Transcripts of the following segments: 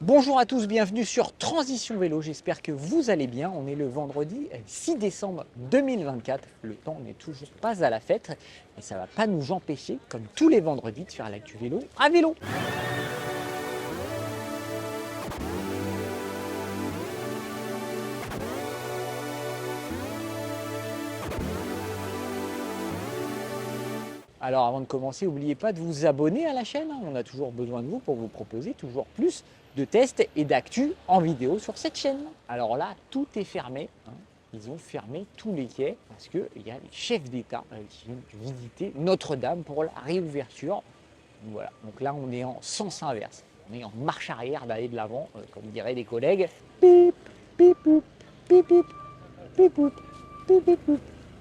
Bonjour à tous, bienvenue sur Transition Vélo, j'espère que vous allez bien. On est le vendredi 6 décembre 2024, le temps n'est toujours pas à la fête, mais ça ne va pas nous empêcher, comme tous les vendredis, de faire l'actu vélo à vélo. Alors avant de commencer, n'oubliez pas de vous abonner à la chaîne, on a toujours besoin de vous pour vous proposer toujours plus de tests et d'actu en vidéo sur cette chaîne. Alors là, tout est fermé, ils ont fermé tous les quais parce qu'il y a les chefs d'État qui viennent visiter Notre-Dame pour la réouverture. Voilà, donc là on est en sens inverse, on est en marche arrière d'aller de l'avant, comme diraient les collègues. Pip, pip, pip, pip, pip, pip, pip, pip, pip,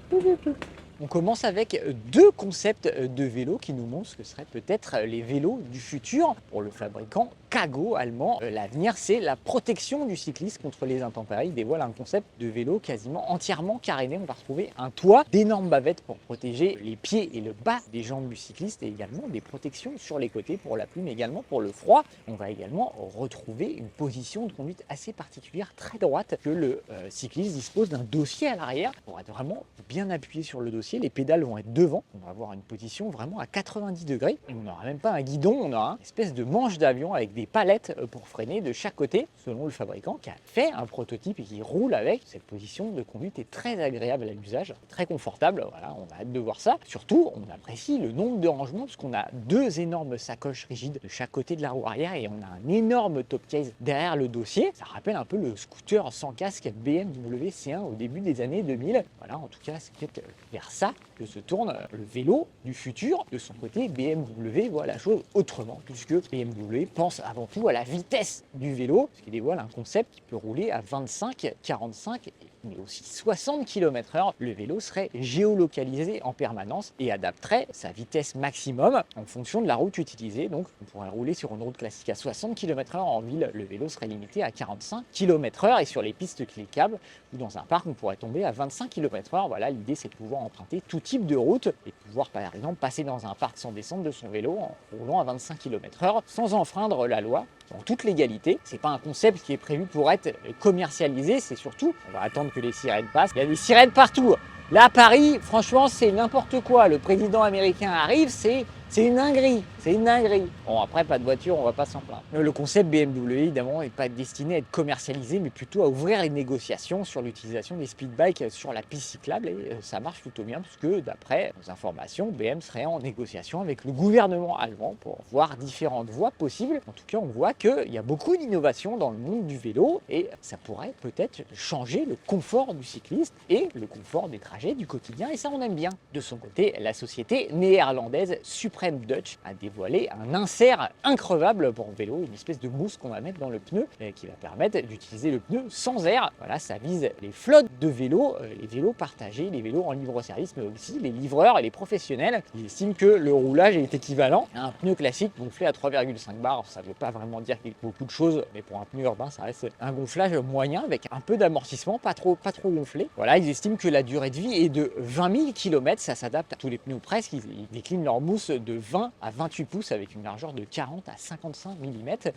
pip, pip. On commence avec deux concepts de vélos qui nous montrent ce que seraient peut-être les vélos du futur. Pour le fabricant Kago allemand, l'avenir c'est la protection du cycliste contre les intempéries. Il dévoile un concept de vélo quasiment entièrement caréné. On va retrouver un toit, d'énormes bavettes pour protéger les pieds et le bas des jambes du cycliste et également des protections sur les côtés pour la pluie mais également pour le froid. On va également retrouver une position de conduite assez particulière, très droite, que le cycliste dispose d'un dossier à l'arrière pour être vraiment bien appuyé sur le dossier. Les pédales vont être devant, on va avoir une position vraiment à 90 degrés et on n'aura même pas un guidon, on aura une espèce de manche d'avion avec des palettes pour freiner de chaque côté selon le fabricant qui a fait un prototype et qui roule avec. Cette position de conduite est très agréable à l'usage, très confortable, voilà, on a hâte de voir ça. Surtout, on apprécie le nombre de rangements puisqu'on a deux énormes sacoches rigides de chaque côté de la roue arrière et on a un énorme top case derrière le dossier. Ça rappelle un peu le scooter sans casque BMW C1 au début des années 2000. Voilà, en tout cas, c'est peut-être vers ça que se tourne le vélo du futur. De son côté, BMW voit la chose autrement, puisque BMW pense avant tout à la vitesse du vélo, parce qu'il dévoile un concept qui peut rouler à 25, 45 mais aussi 60 km/h. Le vélo serait géolocalisé en permanence et adapterait sa vitesse maximum en fonction de la route utilisée. Donc on pourrait rouler sur une route classique à 60 km/h, en ville le vélo serait limité à 45 km/h et sur les pistes cliquables ou dans un parc on pourrait tomber à 25 km/h. Voilà, l'idée c'est de pouvoir emprunter tout type de route et de pouvoir par exemple passer dans un parc sans descendre de son vélo en roulant à 25 km/h sans enfreindre la loi, en toute légalité. C'est pas un concept qui est prévu pour être commercialisé, c'est surtout, on va attendre que les sirènes passent. Il y a des sirènes partout. Là, à Paris, franchement, c'est n'importe quoi. Le président américain arrive, c'est une dinguerie, c'est une dinguerie. Bon, après, pas de voiture, on va pas s'en plaindre. Le concept BMW, évidemment, n'est pas destiné à être commercialisé, mais plutôt à ouvrir les négociations sur l'utilisation des speedbikes sur la piste cyclable. Et ça marche plutôt bien, puisque d'après nos informations, BM serait en négociation avec le gouvernement allemand pour voir différentes voies possibles. En tout cas, on voit qu'il y a beaucoup d'innovations dans le monde du vélo, et ça pourrait peut-être changer le confort du cycliste et le confort des trajets du quotidien, et ça, on aime bien. De son côté, la société néerlandaise Supreme Dutch a dévoilé un insert increvable pour vélo, une espèce de mousse qu'on va mettre dans le pneu qui va permettre d'utiliser le pneu sans air. Voilà, ça vise les flottes de vélos, les vélos partagés, les vélos en libre service, mais aussi les livreurs et les professionnels. Ils estiment que le roulage est équivalent à un pneu classique gonflé à 3,5 bars. Ça ne veut pas vraiment dire qu'il y a beaucoup de choses, mais pour un pneu urbain, ça reste un gonflage moyen avec un peu d'amortissement, pas trop gonflé. Voilà, ils estiment que la durée de vie est de 20 000 km, ça s'adapte à tous les pneus presque. Ils déclinent leur mousse de 20 à 28 pouces avec une largeur de 40 à 55 mm.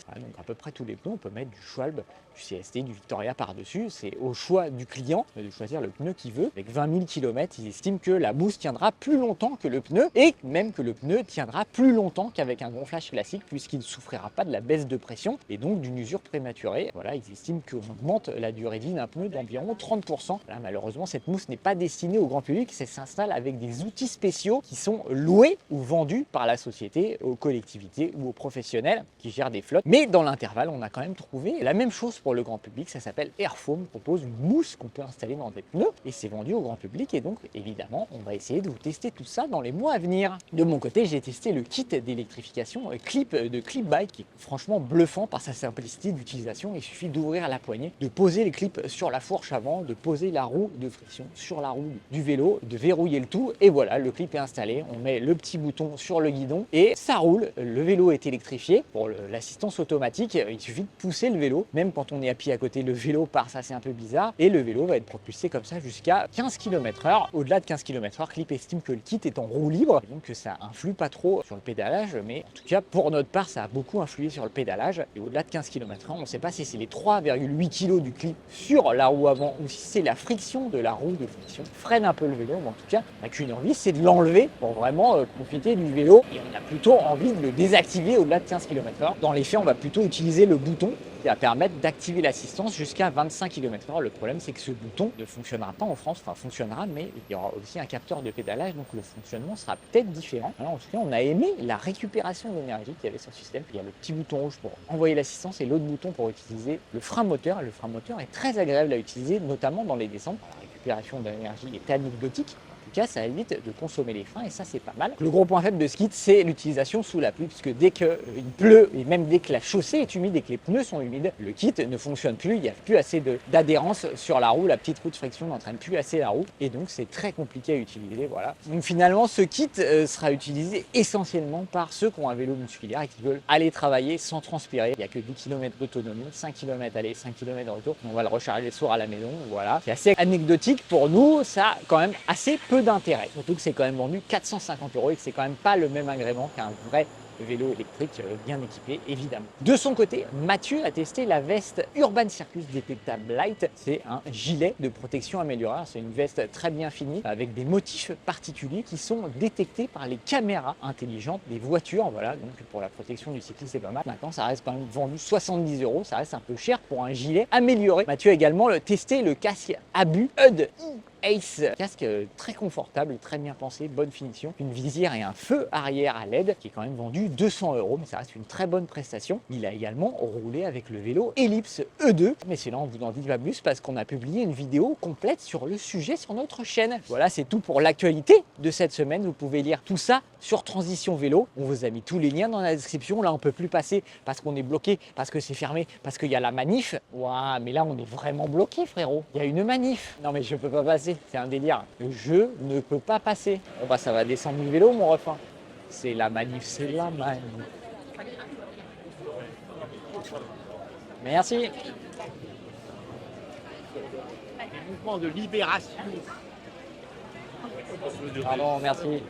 Voilà, donc à peu près tous les pneus, on peut mettre du Schwalbe, du CST, du Victoria par-dessus. C'est au choix du client de choisir le pneu qu'il veut. Avec 20 000 km, ils estiment que la mousse tiendra plus longtemps que le pneu et même que le pneu tiendra plus longtemps qu'avec un gonflage classique puisqu'il ne souffrira pas de la baisse de pression et donc d'une usure prématurée. Voilà, ils estiment qu'on augmente la durée de vie d'un pneu d'environ 30%. Là, malheureusement, cette mousse n'est pas destinée au grand public, ça s'installe avec des outils spéciaux qui sont loués ou vendus par la société aux collectivités ou aux professionnels qui gèrent des flottes. Mais dans l'intervalle, on a quand même trouvé la même chose pour le grand public, ça s'appelle Airfoam, propose une mousse qu'on peut installer dans des pneus et c'est vendu au grand public et donc évidemment on va essayer de vous tester tout ça dans les mois à venir. De mon côté, j'ai testé le kit d'électrification Clip de Clipbike qui est franchement bluffant par sa simplicité d'utilisation. Il suffit d'ouvrir la poignée, de poser les clips sur la fourche avant, de poser la roue de friction sur la roue du vélo, de verrouiller le tout et voilà, le clip est installé. On met le petit bouton sur sur le guidon et ça roule. Le vélo est électrifié. Pour l'assistance automatique, il suffit de pousser le vélo. Même quand on est à pied à côté, le vélo part, ça c'est un peu bizarre. Et le vélo va être propulsé comme ça jusqu'à 15 km/h. Au-delà de 15 km/h, Clip estime que le kit est en roue libre, donc que ça influe pas trop sur le pédalage. Mais en tout cas, pour notre part, ça a beaucoup influé sur le pédalage. Et au-delà de 15 km/h, on ne sait pas si c'est les 3,8 kg du clip sur la roue avant ou si c'est la friction de la roue de friction freine un peu le vélo. Mais en tout cas, on n'a qu'une envie, c'est de l'enlever pour vraiment profiter du vélo. Et on a plutôt envie de le désactiver au-delà de 15 km/h. Dans les faits, on va plutôt utiliser le bouton qui va permettre d'activer l'assistance jusqu'à 25 km/h. Le problème, c'est que ce bouton ne fonctionnera pas en France, enfin fonctionnera, mais il y aura aussi un capteur de pédalage, donc le fonctionnement sera peut-être différent. Alors, en tout cas, on a aimé la récupération d'énergie qu'il y avait sur le système. Il y a le petit bouton rouge pour envoyer l'assistance et l'autre bouton pour utiliser le frein moteur. Le frein moteur est très agréable à utiliser, notamment dans les descentes. La récupération d'énergie est anecdotique. Ça évite de consommer les freins et ça c'est pas mal. Le gros point faible de ce kit, c'est l'utilisation sous la pluie, puisque dès qu'il pleut et même dès que la chaussée est humide et que les pneus sont humides, le kit ne fonctionne plus, il n'y a plus assez d'adhérence sur la roue, la petite roue de friction n'entraîne plus assez la roue et donc c'est très compliqué à utiliser. Voilà. Donc finalement ce kit sera utilisé essentiellement par ceux qui ont un vélo musculaire et qui veulent aller travailler sans transpirer. Il n'y a que 10 km d'autonomie, 5 km aller, 5 km de retour. On va le recharger le soir à la maison. Voilà. C'est assez anecdotique pour nous, ça a quand même assez peu d'intérêt. Surtout que c'est quand même vendu 450 € et que c'est quand même pas le même agrément qu'un vrai vélo électrique bien équipé, évidemment. De son côté, Mathieu a testé la veste Urban Circus Detectable Light. C'est un gilet de protection améliorée. C'est une veste très bien finie avec des motifs particuliers qui sont détectés par les caméras intelligentes des voitures. Voilà, donc pour la protection du cycliste, c'est pas mal. Maintenant, ça reste quand même vendu 70 €. Ça reste un peu cher pour un gilet amélioré. Mathieu a également testé le casque Abu HUD Ace, casque très confortable, très bien pensé, bonne finition, une visière et un feu arrière à LED qui est quand même vendu 200 €, mais ça reste une très bonne prestation. Il a également roulé avec le vélo Ellipse E2, mais c'est là on vous en dit pas plus parce qu'on a publié une vidéo complète sur le sujet sur notre chaîne. Voilà, c'est tout pour l'actualité de cette semaine. Vous pouvez lire tout ça sur Transition Vélo. On vous a mis tous les liens dans la description. Là, on peut plus passer parce qu'on est bloqué, parce que c'est fermé, parce qu'il y a la manif. Ouah, mais là, on est vraiment bloqué, frérot. Il y a une manif. Non, mais je peux pas passer. C'est un délire. Je ne peux pas passer. Bon, bah, ça va descendre du vélo, mon refrain. C'est la manif, c'est la manif. Merci. Mouvement de libération. Pardon, merci.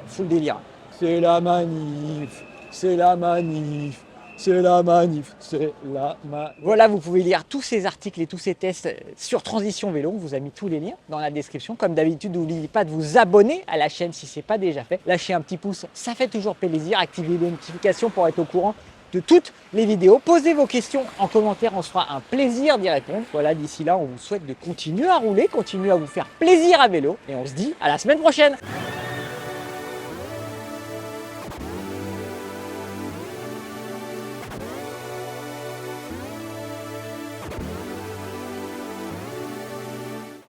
Full délire. C'est la manif, c'est la manif. C'est la manif, c'est la manif. Voilà, vous pouvez lire tous ces articles et tous ces tests sur Transition Vélo. On vous a mis tous les liens dans la description. Comme d'habitude, n'oubliez pas de vous abonner à la chaîne si ce n'est pas déjà fait. Lâchez un petit pouce, ça fait toujours plaisir. Activez les notifications pour être au courant de toutes les vidéos. Posez vos questions en commentaire, on se fera un plaisir d'y répondre. Voilà, d'ici là, on vous souhaite de continuer à rouler, continuer à vous faire plaisir à vélo. Et on se dit à la semaine prochaine.